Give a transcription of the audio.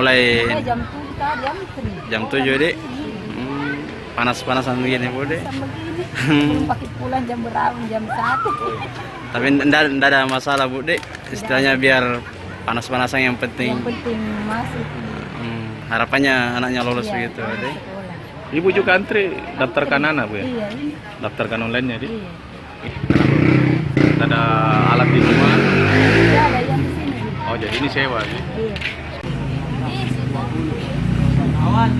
Mulai jam 7, jam 7. jam 7 dek. Panas-panasan begini bu dek. Sama begini. Belum pakai pulang jam berapa? Jam 1. Tapi enggak ada masalah bu dek. Istilahnya biar panas-panasan yang penting. Yang penting masuk. Harapannya anaknya lolos Iya, begitu masuk dek. sekolah. Ibu juga antri daftarkan anak bu ya? Iya, ini. Daftarkan online-nya di? Iya. Kenapa? Ada alat di rumah? Iya, ada yang di sini. Oh jadi ini sewa sih? Iya. Awan.